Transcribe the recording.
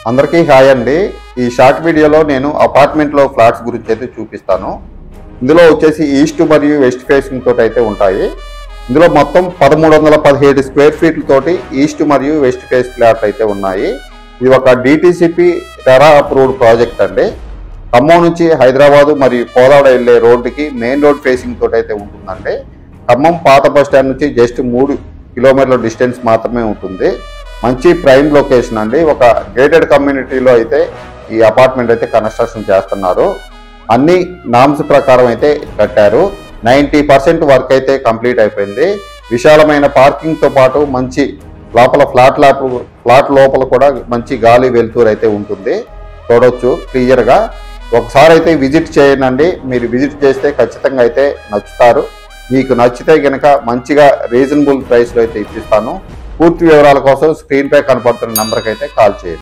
అందరికీ హాయ్ అండి। ఈ షార్ట్ వీడియోలో నేను అపార్ట్మెంట్లో ఫ్లాట్స్ గురించి అయితే చూపిస్తాను। ఇందులో వచ్చేసి ఈస్ట్ మరియు వెస్ట్ ఫేసింగ్ తోటి అయితే ఉంటాయి। ఇందులో మొత్తం 1317 స్క్వేర్ ఫీట్ల తోటి ఈస్ట్ మరియు వెస్ట్ ఫేస్ ఫ్లాట్ అయితే ఉన్నాయి। ఇది ఒక డిటిసిపి టెరా అప్రూవ్డ్ ప్రాజెక్ట్ అండి। ఖమ్మం నుంచి హైదరాబాద్ మరియు కోదాడ వెళ్ళే రోడ్డుకి మెయిన్ రోడ్ ఫేసింగ్ తోటి అయితే ఉంటుందండి। ఖమ్మం పాత బస్ స్టాండ్ నుంచి జస్ట్ 3 కిలోమీటర్ల డిస్టెన్స్ మాత్రమే ఉంటుంది। మంచి ప్రైమ్ లొకేషన్ అండి। ఒక గేటెడ్ కమ్యూనిటీలో అయితే ఈ అపార్ట్మెంట్ అయితే కన్స్ట్రక్షన్ చేస్తున్నారు। అన్ని నామ్స్ ప్రకారం అయితే కట్టారు। 90% వర్క్ అయితే కంప్లీట్ అయిపోయింది। విశాలమైన పార్కింగ్ తో పాటు మంచి లోపల ఫ్లాట్ లోపల కూడా మంచి గాలి వెలుతురు అయితే ఉంటుంది। చూడొచ్చు క్లియర్ గా। ఒకసారి అయితే విజిట్ చేయండి। మీరు విజిట్ చేస్తే ఖచ్చితంగా అయితే నచ్చుతారు। మీకు నచ్చితే గనక మంచిగా రీజనబుల్ ప్రైస్ లో అయితే ఇప్పిస్తాను। పూర్తి వివరాల కోసం స్క్రీన్ పై కనపడుతున్న నెంబర్కి అయితే కాల్ చేయండి।